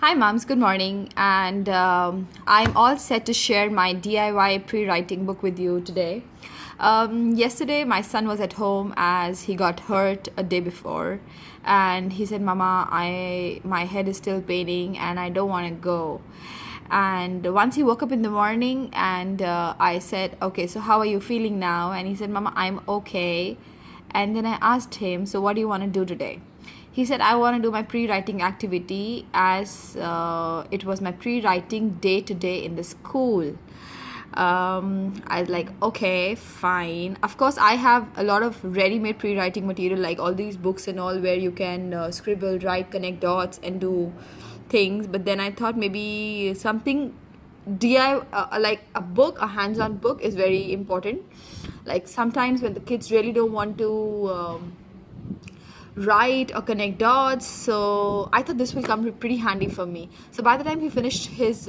Hi, moms. Good morning. And I'm all set to share my DIY pre writing book with you today. Yesterday, my son was at home as he got hurt a day before. And he said, Mama, my head is still paining and I don't want to go. And once he woke up in the morning, and I said, Okay, so how are you feeling now? And he said, Mama, I'm okay. And then I asked him, So what do you want to do today? He said, I want to do my pre-writing activity as it was my pre-writing day to day in the school. I was like, okay, fine. Of course, I have a lot of ready-made pre-writing material, like all these books and all, where you can scribble, write, connect dots, and do things. But then I thought maybe something like a book, a hands-on book, is very important. Like sometimes when the kids really don't want to write or connect dots, so I thought this will come pretty handy for me. So by the time he finished his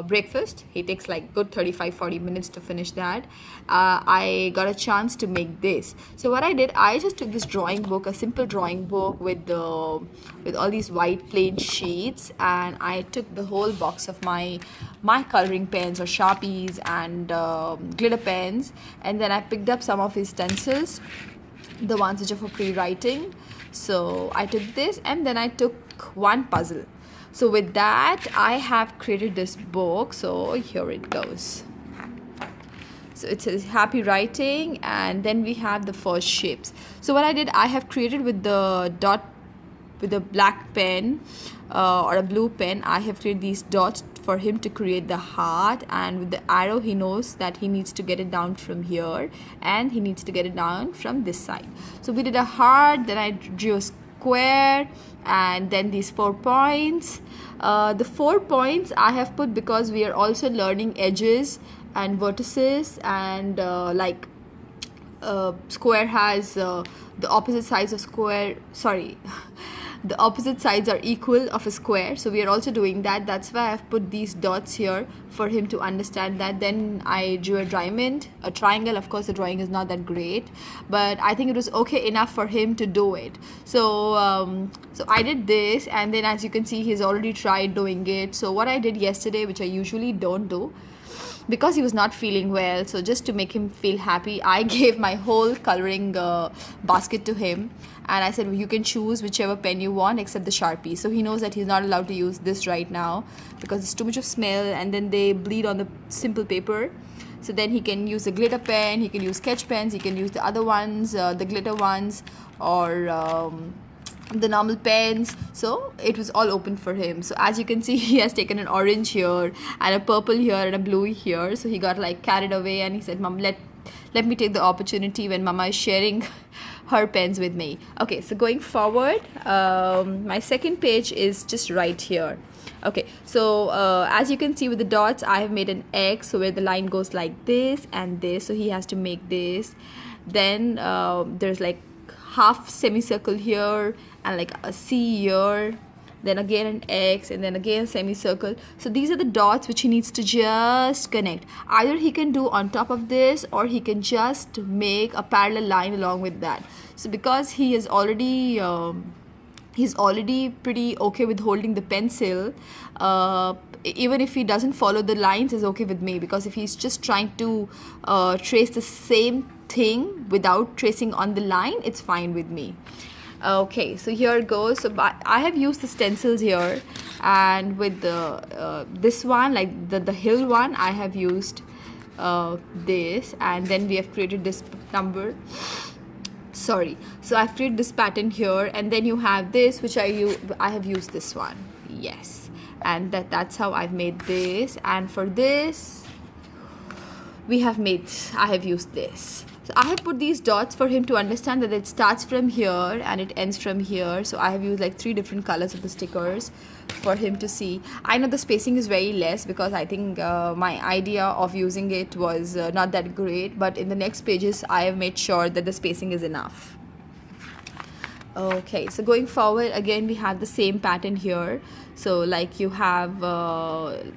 breakfast, he takes like good 35-40 minutes to finish that. I got a chance to make this. So what I did, I just took this drawing book, a simple drawing book with all these white plain sheets, and I took the whole box of my coloring pens or Sharpies and glitter pens, and then I picked up some of his stencils, the ones which are for pre-writing. So I took this, and then I took one puzzle. So with that, I have created this book. So here it goes. So it says happy writing, and then we have the first shapes. So what I did, I have created with the dot, with a black pen or a blue pen, I have created these dots for him to create the heart, and with the arrow he knows that he needs to get it down from here and he needs to get it down from this side. So we did a heart, then I drew a square, and then these 4 points. The 4 points I have put because we are also learning edges and vertices, and square has the opposite sides of square, sorry, the opposite sides are equal of a square, so we are also doing that. That's why I've put these dots here for him to understand that. Then I drew a diamond, a triangle. Of course the drawing is not that great, but I think it was okay enough for him to do it. So so I did this, and then as you can see, he's already tried doing it. So what I did yesterday, which I usually don't do, because he was not feeling well, so just to make him feel happy, I gave my whole coloring basket to him, and I said, well, you can choose whichever pen you want except the Sharpie. So he knows that he's not allowed to use this right now because it's too much of smell, and then they bleed on the simple paper. So then he can use a glitter pen, he can use sketch pens, he can use the other ones, the glitter ones, or the normal pens. So it was all open for him. So as you can see, he has taken an orange here and a purple here and a blue here. So he got like carried away, and he said, Mom, let me take the opportunity when Mama is sharing her pens with me. Okay, so going forward, my second page is just right here. Okay, so as you can see with the dots, I have made an X, so where the line goes like this and this, so he has to make this. Then there's like half semicircle here and like a C here, then again an X, and then again a semicircle. So these are the dots which he needs to just connect. Either he can do on top of this, or he can just make a parallel line along with that. So because he is already he's already pretty okay with holding the pencil, even if he doesn't follow the lines is okay with me, because if he's just trying to trace the same thing without tracing on the line, it's fine with me. Okay, so here it goes. So I have used the stencils here, and with the this one, like the hill one, I have used this, and then we have created this number, sorry, so I've created this pattern here, and then you have this, which I have used this one, yes, and that's how I've made this. And for this I have used this. So I have put these dots for him to understand that it starts from here and it ends from here. So I have used like 3 different colors of the stickers for him to see. I know the spacing is very less because I think my idea of using it was not that great, but in the next pages I have made sure that the spacing is enough. Okay, so going forward, again we have the same pattern here. So like you have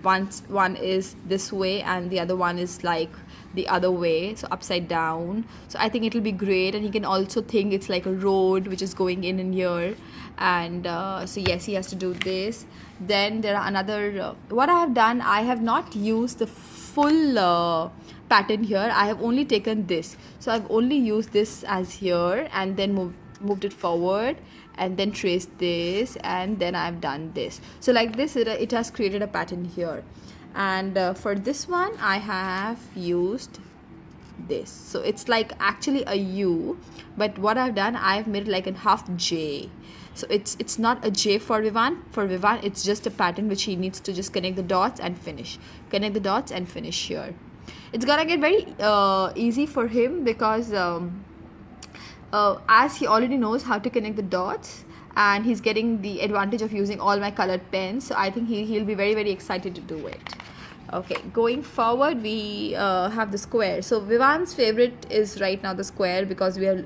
one is this way and the other one is like the other way, so upside down. So I think it'll be great, and he can also think it's like a road which is going in here. And so yes, he has to do this. Then there are another what I have done, I have not used the full pattern here. I have only taken this, so I've only used this as here, and then moved it forward, and then traced this, and then I've done this. So like this, it has created a pattern here. And for this one I have used this, so it's like actually a U, but what I've done, I've made it like a half J. So it's not a J for Vivan. For Vivan, it's just a pattern which he needs to just connect the dots and finish. Connect the dots and finish here. It's gonna get very easy for him because as he already knows how to connect the dots, and he's getting the advantage of using all my colored pens. So I think he'll be very, very excited to do it. Okay, going forward, we have the square. So Vivan's favorite is right now the square, because we are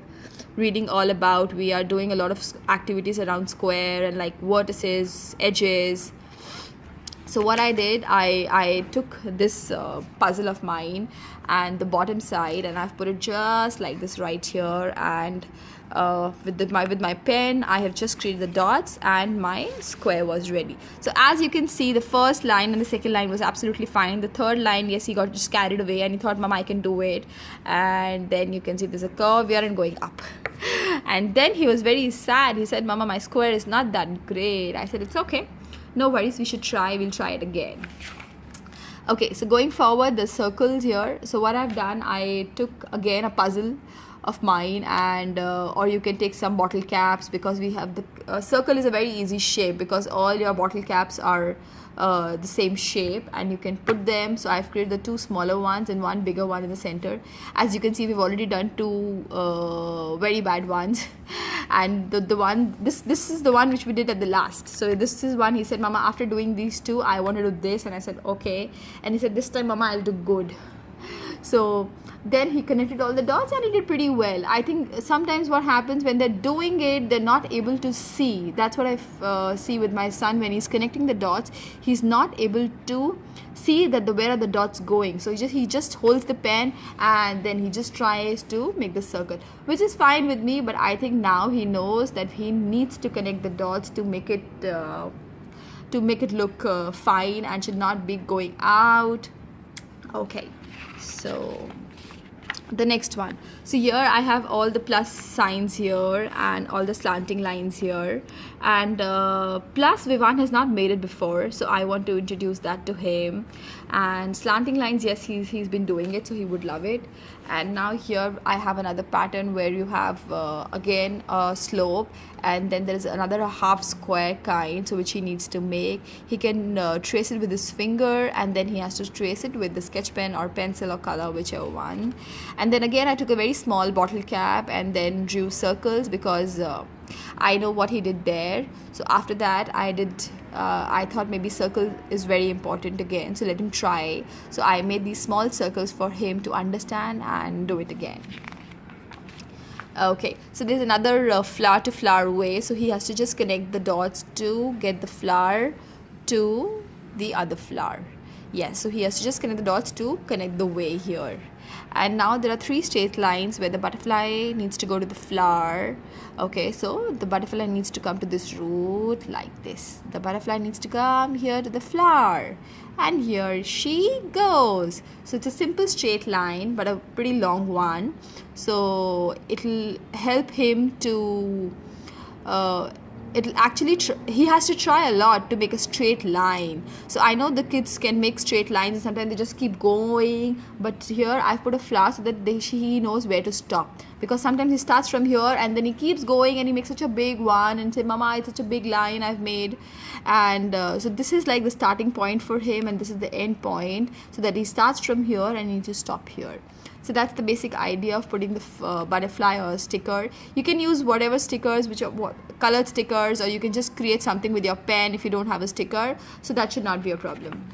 reading all about, we are doing a lot of activities around square and like vertices, edges. So what I did, I took this puzzle of mine and the bottom side, and I've put it just like this right here, and with my pen I have just created the dots, and my square was ready. So as you can see, the first line and the second line was absolutely fine. The third line, yes, he got just carried away and he thought, Mama, I can do it. And then you can see there's a curve here and going up. And then he was very sad. He said, Mama, my square is not that great. I said, it's okay, no worries, we should try, we'll try it again. Okay, so going forward, the circles here. So what I've done, I took again a puzzle of mine, and or you can take some bottle caps, because we have the circle is a very easy shape, because all your bottle caps are the same shape, and you can put them. So I've created the two smaller ones and one bigger one in the center. As you can see, we've already done two very bad ones. And the one, this is the one which we did at the last. So this is one, he said, Mama, after doing these two, I want to do this. And I said, okay. And he said, this time, Mama, I'll do good. So then he connected all the dots and he did pretty well. I think sometimes what happens when they're doing it, they're not able to see. That's what I see with my son. When he's connecting the dots, he's not able to see that where are the dots going. So he just holds the pen and then he just tries to make the circle, which is fine with me. But I think now he knows that he needs to connect the dots to make it look fine, and should not be going out. Okay, so the next one. So here I have all the plus signs here and all the slanting lines here, and plus Vivan has not made it before, so I want to introduce that to him. And slanting lines, yes, he's been doing it, so he would love it. And now here I have another pattern where you have again a slope, and then there is another half square kind, so which he needs to make. He can trace it with his finger, and then he has to trace it with the sketch pen or pencil or color, whichever one. And then again I took a very small bottle cap and then drew circles, because I know what he did there. So after that I thought maybe circle is very important again, so let him try. So I made these small circles for him to understand and do it again. Okay, so there's another flower to flower way. So he has to just connect the dots to get the flower to the other flower. Yes, so he has to just connect the dots to connect the way here. And now there are three straight lines where the butterfly needs to go to the flower. Okay, so the butterfly needs to come to this root like this. The butterfly needs to come here to the flower, and here she goes. So it's a simple straight line, but a pretty long one. So it'll help him to it'll actually he has to try a lot to make a straight line. So I know the kids can make straight lines and sometimes they just keep going, but here I've put a flower so that he knows where to stop, because sometimes he starts from here and then he keeps going and he makes such a big one and say, Mama, it's such a big line I've made. And so this is like the starting point for him, and this is the end point, so that he starts from here and he needs to stop here. So that's the basic idea of putting the butterfly or sticker. You can use whatever stickers, which are colored stickers, or you can just create something with your pen if you don't have a sticker. So that should not be a problem.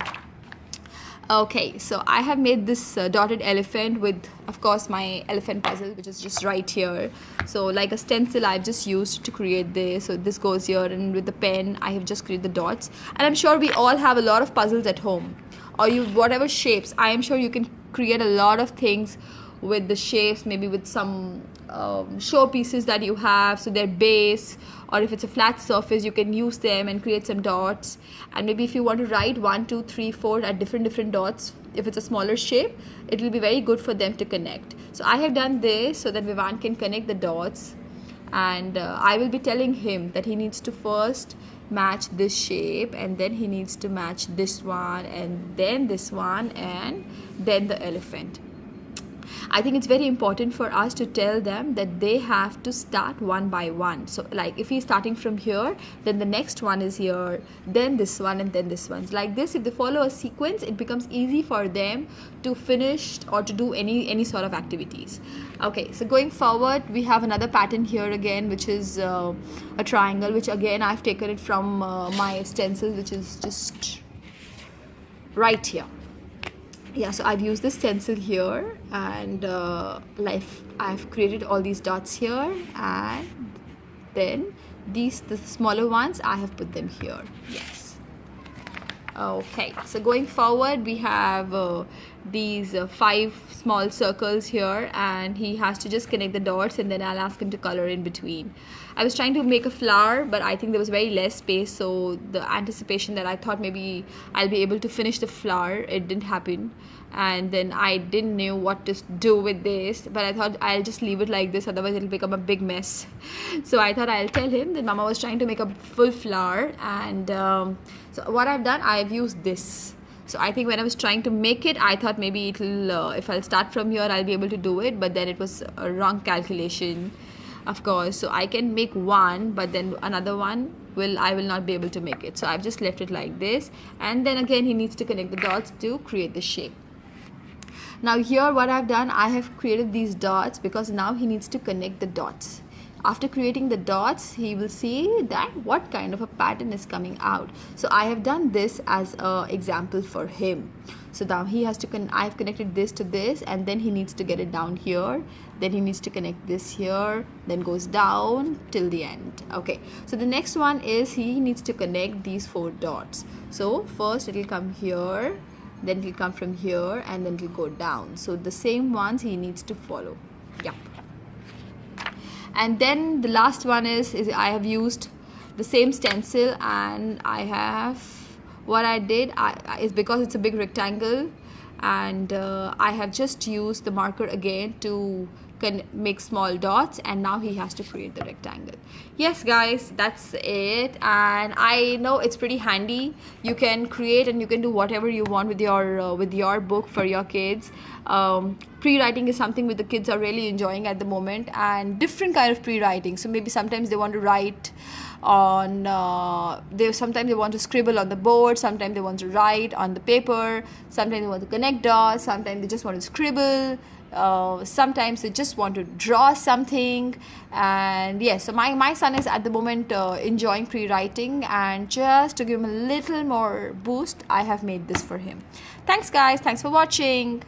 Okay, so I have made this dotted elephant with, of course, my elephant puzzle, which is just right here. So like a stencil I've just used to create this. So this goes here, and with the pen I have just created the dots. And I'm sure we all have a lot of puzzles at home. or you whatever shapes. I am sure you can create a lot of things with the shapes, maybe with some show pieces that you have, so their base, or if it's a flat surface you can use them and create some dots. And maybe if you want to write 1 2 3 4 at different dots, if it's a smaller shape, it will be very good for them to connect. So I have done this so that Vivan can connect the dots, and I will be telling him that he needs to first match this shape, and then he needs to match this one, and then this one, and then the elephant. I think it's very important for us to tell them that they have to start one by one. So like if he's starting from here, then the next one is here, then this one, and then this one's like this. If they follow a sequence, it becomes easy for them to finish or to do any sort of activities. Okay, so going forward, we have another pattern here again, which is a triangle, which again I've taken it from my stencil, which is just right here. Yeah, so I've used this stencil here, and like I've created all these dots here, and then the smaller ones I have put them here. Yes. Okay, so going forward, we have these 5 small circles here, and he has to just connect the dots, and then I'll ask him to color in between. I was trying to make a flower, but I think there was very less space, so the anticipation that I thought maybe I'll be able to finish the flower, it didn't happen. And then I didn't know what to do with this, but I thought I'll just leave it like this, otherwise it'll become a big mess. So I thought I'll tell him that Mama was trying to make a full flower, and so what I've done, I've used this. So I think when I was trying to make it, I thought maybe it'll if I'll start from here I'll be able to do it, but then it was a wrong calculation, of course. So I can make one, but then another one I will not be able to make it. So I've just left it like this, and then again he needs to connect the dots to create the shape. Now here what I've done, I have created these dots because now he needs to connect the dots. After creating the dots, he will see that what kind of a pattern is coming out. So I have done this as an example for him. So now he has to I've connected this to this, and then he needs to get it down here, then he needs to connect this here, then goes down till the end. Okay, so the next one is he needs to connect these 4 dots. So first it will come here, then it will come from here, and then it will go down. So the same ones he needs to follow. Yep. And then the last one is I have used the same stencil, and I have what I did is because it's a big rectangle, and I have just used the marker again to make small dots, and now he has to create the rectangle. Yes guys, that's it. And I know it's pretty handy. You can create and you can do whatever you want with your book for your kids. Pre-writing is something that the kids are really enjoying at the moment, and different kind of pre-writing. So maybe sometimes they want to write on sometimes they want to scribble on the board, sometimes they want to write on the paper, sometimes they want to connect dots, sometimes they just want to scribble, sometimes they just want to draw something. And yes, so my son is at the moment enjoying pre-writing, and just to give him a little more boost, I have made this for him. Thanks guys, thanks for watching.